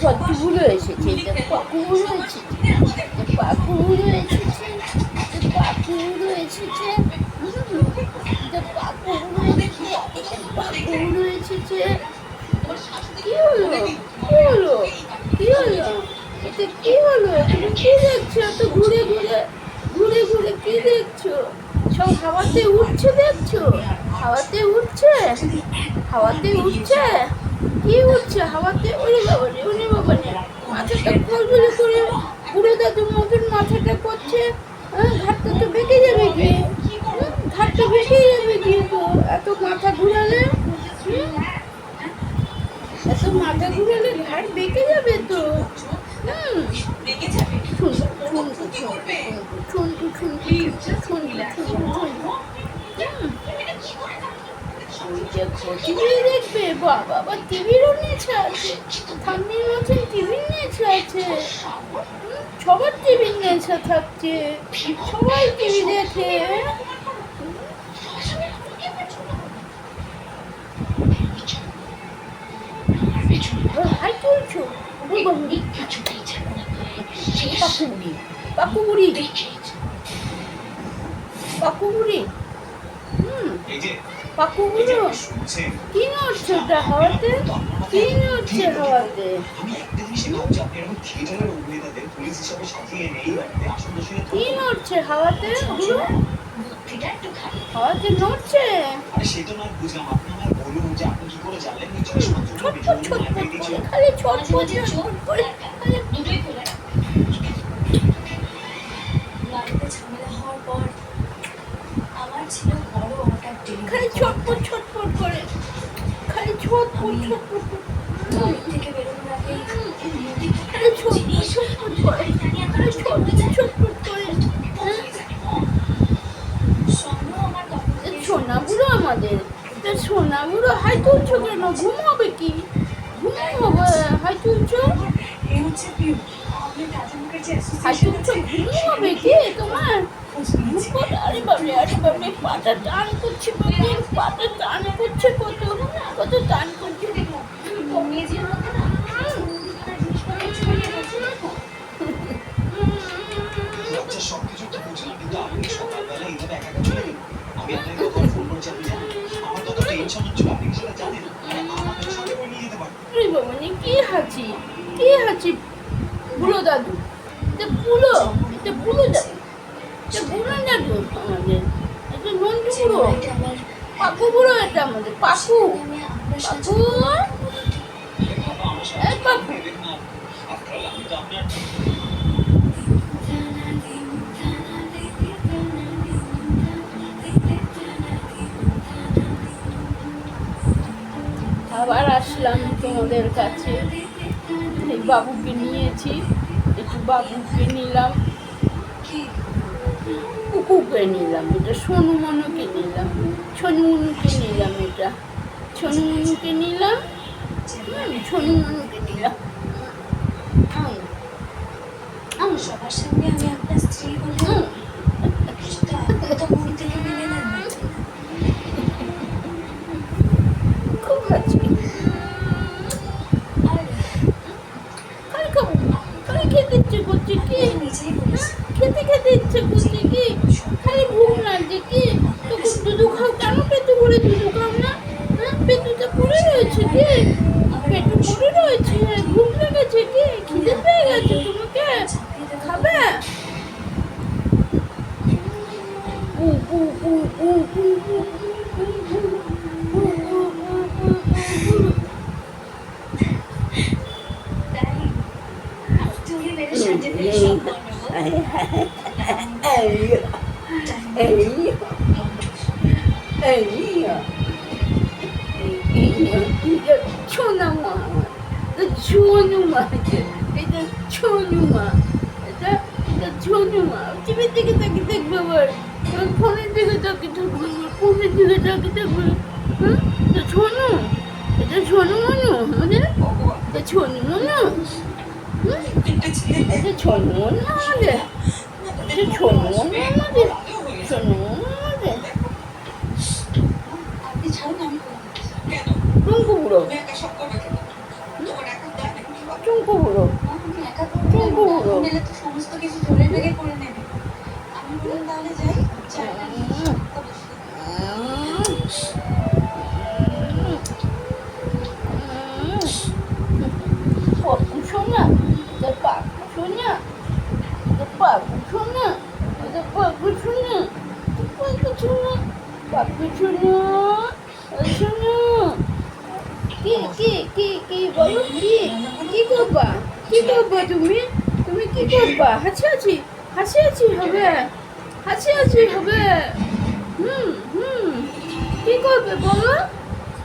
কতগুলো এসেছে, পাকুগুলো এসেছে, পাকুগুলো এসেছে, পাকুগুলো এসেছে, পাকুগুলো এসেছে, পাকুগুলো এসেছে। কি হলো, কি হলো, কি হলো, এটা কি হলো? তুমি কি দেখছো? এত ঘুরে ঘুরে ঘুরে ঘুরে কি দেখছো? সব হাওয়াতে উঠছে দেখছো? হাওয়াতে উঠছে, হাওয়াতে উঠছে। কি উঠছে হাওয়াতে? ওরে বাবা রে, ওরে বাবা রে, মাথাটা খলবলি করে বুড়ো দাদুর মতন মাথাটা করছে। ঘাটটা তো বেঁকে যাবে গিয়ে, ঘাটটা বেঁকে যাবে গিয়ে তো এত মাথা ঘুরালে। এত মাথা ঘুরালে ঘাট বেঁকে যাবে তো। টিভি দেখবে? বাবা, আবার টিভিরও নেশা আছে, ঠাম্মির মতন টিভির নেশা আছে। সবার টিভির নেশা থাকছে, সবাই টিভি দেখে। হাই তুলছো? পাকুবুড়ি, পাকুবুড়ি, পাকুবুড়ি, পাকুগুলো কি নড়ছে ওটা হাওয়াতে? কি নড়ছে হাওয়াতে? কি নড়ছে হাওয়াতে? ওগুলো হাওয়াতে নড়ছে। ছটফট ছটফট করে, খালি ছটফট ছটফট করে, খালি ছটফট ছটফট করে, খালি ছটফট ছটফট করে, খালি ছটফট ছটফট করে, খালি ছটফট ছটফট করে। সোনা বুড়ো আমাদের, সোনা বুড়ো হাই তুলছো কেন? ঘুমাবে কি? ঘুমাবে? হাই তুলছো, হাই তুলছো, ঘুমাবে কি তোমার? আরে বাবরে, আরে বাবরে, পাটা টান করছে, পাটা টান করছে, কত কত টান করছে। কি হাঁচি, কি হাঁচি? বুড়ো দাদু, এটা বুড়ো, এটা বুড়ো দাদু, এটা বুড়ো দাদু আমাদের, এটা নন্টু বুড়ো, পাকু বুড়ো, এটা আমাদের পাকু, পাকু, পাকু। আবার আসলাম তোমাদের কাছে, এই বাবুকে নিয়েছি, একটু বাবুকে নিলাম, কুকুকে নিলাম, এটা সোনুমনুকে নিলাম, সোনুমনুকে নিলাম, এটা সোনুমনুকে নিলাম, সোনুমনুকে নিলাম। সবার সঙ্গে আমি আপনার স্ত্রী বলে এটা মন থেকে মেনে নেন না। খুব হাঁচি, খালি খাবো, খালি খেতে ইচ্ছে করছে কি? খেতে খেতে ইচ্ছে করছে কি? খালি ঘুম লাগছে কি? তখন দুধু খাও কেন? পেটু ভরে দুধু খাও না? পেটুটা পড়ে রয়েছে কি? পেটু পড়ে রয়েছে, ঘুম লেগেছে কি? খিদে পেয়ে গেছে তোমাকে? খাবে? ছোনামা, ছোনুমা, এটা ছোনুমা, এটা এটা ছোনুমা। টিভির দিকে তাকিয়ে দেখবে, আবার ফোনের দিকে তাকিয়ে থাকবে, ফোনের দিকে তাকিয়ে থাকবে। এটা ছোনু, এটা ছোনু মনু আমাদের, এটা ছোনু মনু, এটা ছোনু মনু আমাদের, এটা ছোনু মনু আমাদের, ছোনু মনু আমাদের। রঙ্গু বুড়ো, তুমি একা সব করবে কেন? তোমার একা দায় নাকি? চুমকু বুড়ো, মা, তুমি একা করবে না, চুমকু বুড়ো। এখন এলে তো সমস্ত কিছু ধরে বেগে করে নেবে। আমি বললাম তাহলে যাই, চাটা নিয়ে এসো। পাপু সোনা, এটা পাপু সোনা, এটা পাপু সোনা, এটা পাপু সোনা, পাপু সোনা, পাপু সোনা, সোনা। কি বলো, কি করবা, কি করবা তুমি, তুমি কি করবা? হাসি হবে, হাসি হবে। কি করবে বলো,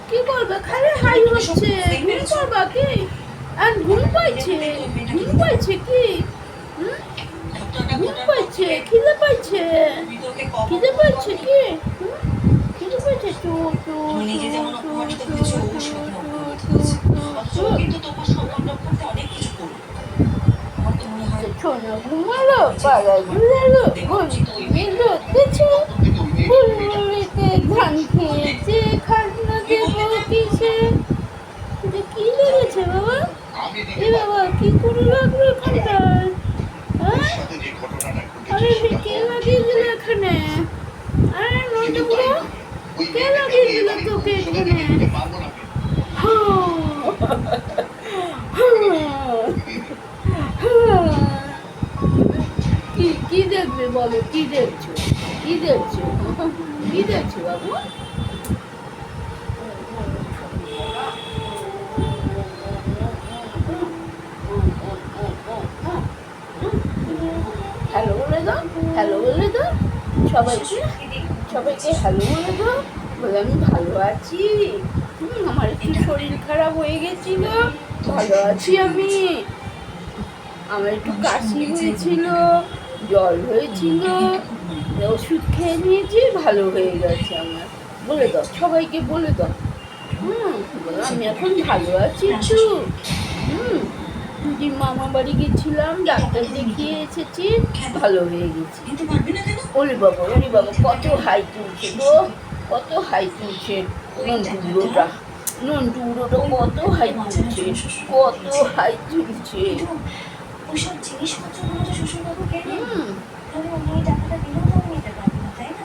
কি করবে? খালি হাই হচ্ছে, ঘুম করবা কি? আর ঘুম পাইছে কি? হুম, ঘুম পাইছে, খিদে পাইছে, খিদে পাইছে কি? হুম, খিদে পাইছে। তুমি নিজে যেমন অপমানিত হয়েছো, ও সেরকম অপমানিত হয়েছে। অথচ ও কিন্তু তোমার সম্মান রক্ষার্থে অনেক কিছু করলো। আমার তো মনে হয় সোনা ঘুমালো, পাড়ায় ঘুরালো, ঘুমিয়ে দেখছো, বুলবুলিতে ধান খেয়েছে, খাজনা দেবো কিসে? এটা কি লেগেছে বাবা? এ বাবা, কি করে লাগলো এখানটায়? হ্যাঁ? আরে কে লাগিয়ে দিল এখানে? আরে নন্টু বুড়ো, কে লাগিয়ে দিল তোকে এখানে? কি দেখবে বলো, কি দেখছো, কি দেখছো, কি দেখছো বাবু? হ্যালো বলে দাও, হ্যালো বলে দাও সবাইকে, সবাইকে হ্যালো বলে দাও। বলে আমি ভালো আছি, আমার একটু শরীর খারাপ হয়ে গেছিল, ভালো আছি আমি। আমার একটু কাশি হয়েছিল, জ্বর হয়েছিল, ওষুধ খেয়ে নিয়েছি, ভালো হয়ে গেছে আমার। বলে দাও, সবাইকে বলে দাও। বলো আমি এখন ভালো আছি একটু। দিদি মামা বাড়ি গেছিলাম, ডাক্তার দেখিয়ে এসেছি, ভালো হয়ে গেছি। ওরে বাবা কত হাই তুলছে গো, কত হাই তুলছে নন্টু বুড়োটা কত হাই তুলছে, কত হাই তুলছে। ওইসব জিনিসপত্রগুলো তো শ্বশুরবাবু কেনে, তাহলে উনি এই টাকাটা দিলেও তো নিতে পারবেন না, তাই না?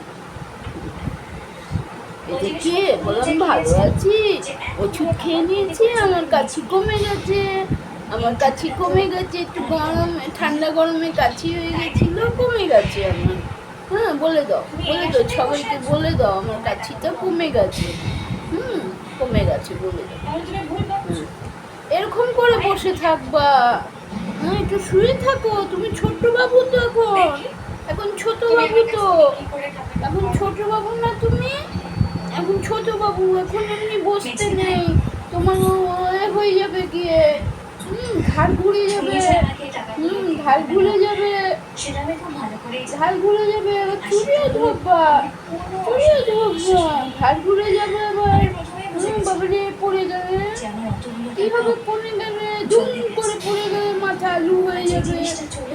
এটা কে? বললাম ভালো আছি, ওষুধ খেয়ে নিয়েছি, আমার কাছি কমে গেছে, আমার কাছি কমে গেছে, একটু গরম ঠান্ডা গরমে কাছি হয়ে গেছিল, কমে গেছে আমার। হ্যাঁ বলে দাও, সবাইকে বলে দাও আমার কাছিটা কমে গেছে। কমে গেছে বলে দাও। এরকম করে বসে থাকবা? হ্যাঁ, একটু শুয়ে থাকো, তুমি ছোট্ট বাবু তো এখন ছোট বাবু তো, এখন ছোট বাবু না তুমি, এখন ছোট বাবু, এখন এমনি বসতে নেই, তোমার হয়ে যাবে গিয়ে, ঘাড় ঘুরে যাবে, ঘাড় ঘুরে যাবে, ঘাড় ঘুরে যাবে, চুরিও ধরবা, ঘাড় ঘুরে যাবে আবার। বাবারে পড়ে যাবে, কিভাবে পড়ে যাবে, দুম করে পড়ে যাবে, মাথা আলু হয়ে যাবে,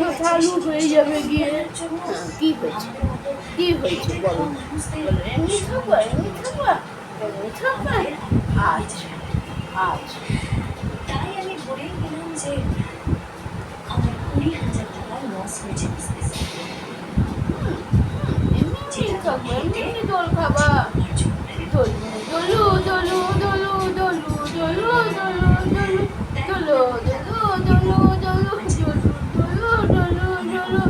মাথা আলু হয়ে যাবে গিয়ে। কি হয়েছে, কি হয়েছে বলো, এমনি থাকবা, এমনি থাকবা, এমনি থাকবা। আচ্ছা আচ্ছা, তাই আমি বলেই দিলাম যে আমার 20,000 টাকা লস হয়েছে বিজনেসে। এমনি থাকবা, এমনি দোল খাবা, দোলু দোলু দোলু দোলু দোলু দোলু দোলু দোলু দোলু দোলু দোলু দোলু দোলু দোলু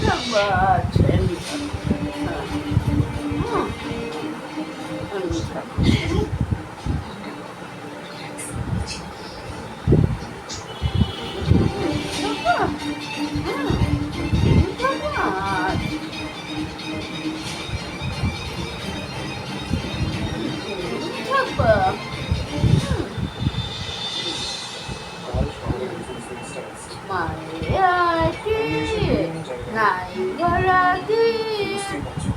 থাকবা। আচ্ছা এমনি থাকবা, এমনি থাকবা। নাই গলাতে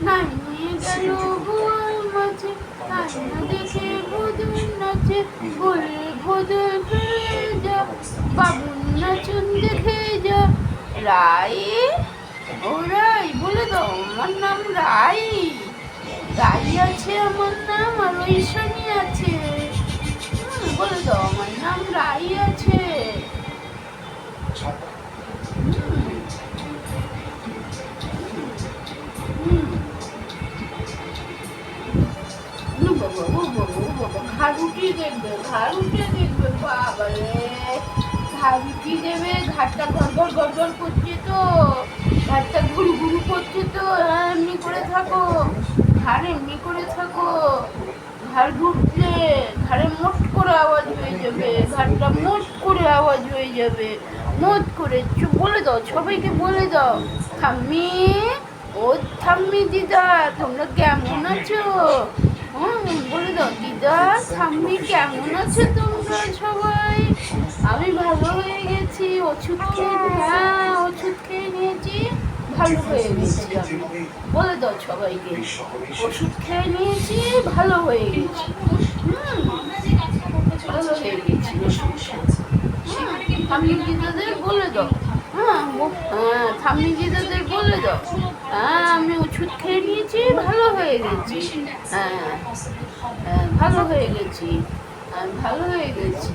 নাই নিয়ে গেল গোয়াল মাছে, নাই না দেখে বদল নাচে, বলে বদল ফিরে যা, বাবুর নাচন দেখে যা। রাই, ও রাই বলে দাও, আমার নাম রাই, রাই আছে আমার নাম, আর ঐশানী আছে। দেখবে, ঘাড় উঠে দেখবে, বাবারে ঘাড় উঠিয়ে দেবে, ঘাড়টা গড়গড় গড়গড় করছে তো, ঘাড়টা ঘুরু ঘুরু করছে তো, হ্যাঁ এমনি করে থাকো, ঘাড় এমনি করে থাকো, ঘাড় ঘুরলে ঘাড়ে মোট করে আওয়াজ হয়ে যাবে, ঘাড়টা মোট করে আওয়াজ হয়ে যাবে, মোট করে বলে দাও, সবাইকে বলে দাও, ঠাম্মি, ও ঠাম্মি দিদা তোমরা কেমন আছো? বলে দাও দিদা ঠাম্মি কেমন আছো তোমরা সবাই? আমি ভালো হয়ে গেছি, ওষুধ খেয়ে, হ্যাঁ ওষুধ খেয়ে নিয়েছি, ভালো হয়ে গেছি আমি। বলে দাও সবাইকে, ওষুধ খেয়ে নিয়েছি, ভালো হয়ে গেছি, ভালো হয়ে গেছি। ঠাম্মি দিদাদের বলে দাও, হ্যাঁ ঠাম্মি দিদাদের বলে দাও, হ্যাঁ আমি ওষুধ খেয়ে নিয়েছি, ভালো হয়ে গেছি, হ্যাঁ হ্যাঁ ভালো হয়ে গেছি, আমি ভালো হয়ে গেছি।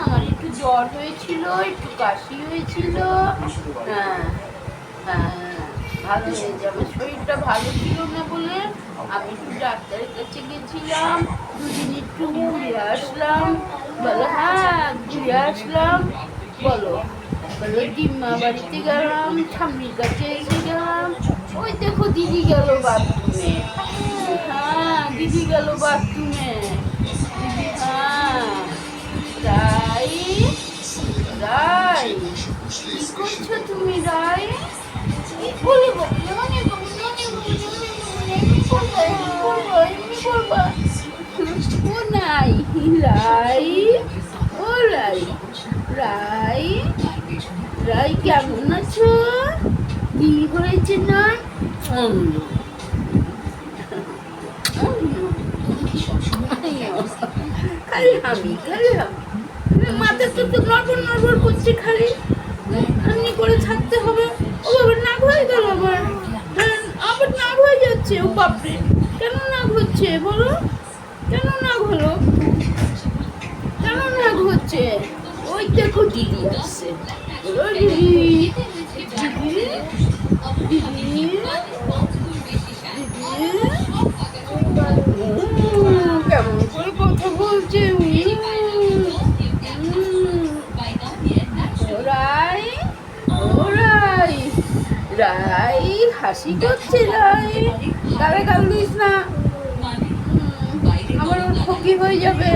আমার একটু জ্বর হয়েছিল, একটু কাশি হয়েছিল, হ্যাঁ হ্যাঁ ভালো হয়ে যাবে। শরীরটা ভালো ছিল না বলে আমি একটু ডাক্তারের কাছে গেছিলাম, দুদিন একটু ঘুরে আসলাম। বলো হ্যাঁ ঘুরে আসলাম, বলো বলো ডিম্মা বাড়িতে গেলাম, ঠাম্মির কাছে এসে গেলাম, ওই দেখো দিদি গেল বাথরুমে, হ্যাঁ দিদি গেল বাথরুমে, দিদি হ্যাঁ রাই রাই কি করছো তুমি রাই? বলে ও নাই রাই, ও রাই রাই রাই কেমন আছো? কি হয়েছে না? খালি আমি মাথা তো নড়বড় নড়বড় করছে, খালি এমনি করে থাকতে হবে। ও বাবা নাক হয়ে গেল আবার, আবার নাক হয়ে যাচ্ছে, ও বাপরে কেন নাক হচ্ছে বলো, কেন নাক হলো, কেন নাক হচ্ছে? ওই দেখো দিদি আসছে, বলো দিদি দিদি দিদি কেমন করে কথা বলছে, রাই রাই রাই হাসি করছে, রাই গালে গাল দিস না, আমার ওর ক্ষতি হয়ে যাবে।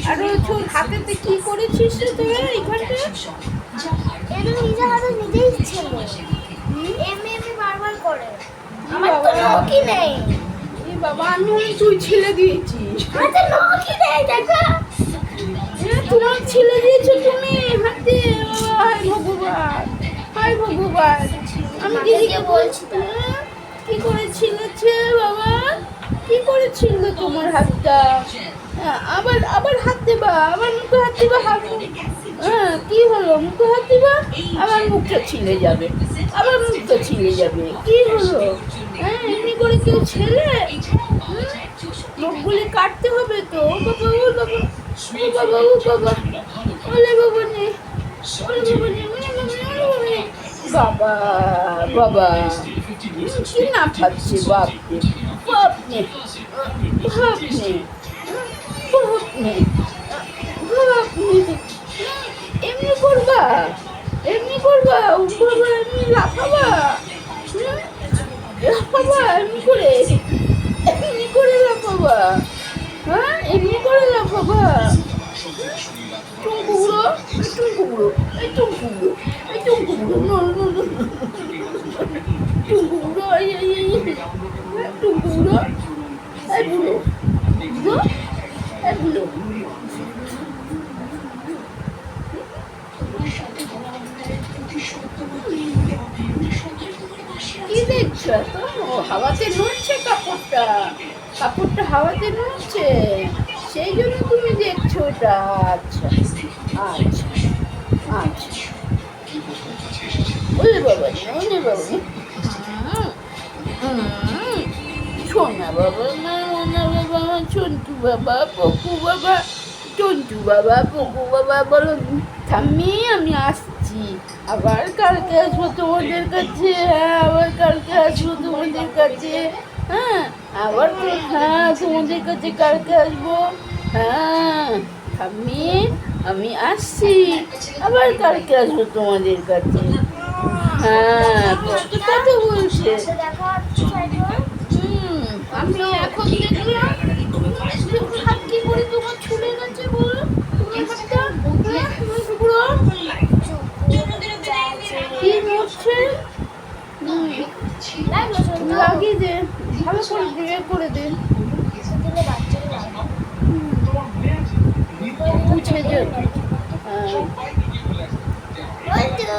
আর ওর হাতেতে কি করেছিস রে তুই এইখানটা? এমনি নিজে হাতে নিজেই ছিল, এমনি এমনি বারবার করে, আমার তো নখই নেই। এই বাবা আমি তুই ছেলে দিয়েছিস, আমার তো নখই নেই দেখো, তোমার ছেলে দিয়েছো তুমি হাতে, হায় ভগবান হায় ভগবান। আমি দিদিকে বলছি কি করে ছিলেছে বাবা, কি করে ছিল তোমার হাতটা? আবার আবার হাত দেবা, আবার মুখে হাত দিবা, হাত হ্যাঁ কি হলো, মুখে হাত দিবা, আবার মুখটা ছিলে যাবে, আবার মুখটা ছিলে যাবে, কি হলো? হ্যাঁ এমনি করে কেউ ছেলে, নখগুলি কাটতে হবে তো, ও বাবা ও বাবা ও বাবা ও বাবা, ওলে বাবা নে, ওলে বাবা নে, বাবা বাবা কি না খাচ্ছে, বাপরে বাপরে বাপরে বাপরে বাপরে, এমনি করবা, এমনি করবা, বাবা এমনি লাফাবা, লাফাবা এমনি করে লাফাবা, হ্যাঁ এমনি করে লাফাবা। টুঙ্কুগুলো টুঙ্কুগুলো এই টুঙ্কুগুলো এই টুঙ্কুগুলো টুঙ্কুগুলো টুঙ্কুগুলো এই বুড়ো বুড়ো এই বুড়ো কি দেখছো এত? হাওয়াতে নড়ছে কাপড়টা, কাপড়টা হাওয়াতে নড়ছে, সেই জন্য তুমি দেখছো ওটা। আচ্ছা আচ্ছা আচ্ছা ওলে বাবা ওলে বাবা সোনা বাবা মোনা বাবা চন্টু বাবা পকু বাবা, চন্টু বাবা পকু বাবা, বলো ঠাম্মি আমি আসছি, আবার কালকে আসবো তোমাদের কাছে, হ্যাঁ আবার কালকে আসবো তোমাদের কাছে, হ্যাঁ আবার তো হ্যাঁ তোমাদের কাছে কালকে আসবো। হ্যাঁ ঠাম্মি আমি আসছি, আবার কালকে আসবো তোমাদের কাছে। হ্যাঁ কত কথা বলছে। তো দেখা হচ্ছে সাইকেল। আমি এখন দেখলাম হাত কি করে তোমার ছুলে গেছে বলো, তোমার হাতটা পুরো কি হচ্ছে। লাগলো শুনতে লাগিয়ে দে, ভালো করে দিয়ে করে দে, দিলে বাচ্চাকে লাগবে। মুছে দে। হ্যাঁ। ওই তো,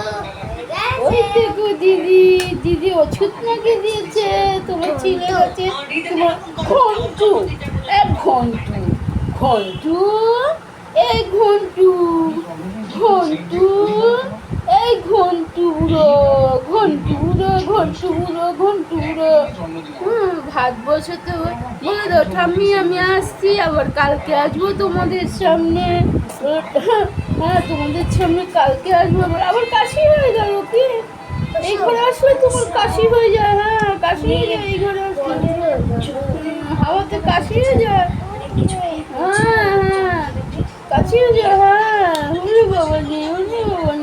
ওই দেখো দিদি, দিদি ওষুধ লাগিয়ে দিয়েছে, তোমার ছিলে গেছে। তোমার ঘন্টু, এক ঘন্টু, ঘন্টু, এই ঘন্টু, ঘন্টু, এই ঘন্টু বুড়ো, ঘন্টু বুড়ো, ঘন্টু বুড়ো, ঘন্টু বুড়ো। ভাত বসাতে বলে দাও ঠাম্মি আমি আসছি, আবার কালকে আসবো তোমাদের সামনে। হ্যাঁ তোমাদের সামনে কালকে আসবো। আবার কাশি হয়ে গেল কি? এই ঘরে আসলে তোমার কাশি হয়ে যায়। হ্যাঁ কাশি হয়ে যায় এই ঘরে আসলে। হাওয়াতে কাশি হয়ে যায়। হ্যাঁ হ্যাঁ কাশি হয়ে যায়। হ্যাঁ ওরে বাবা রে, ওরে বাবা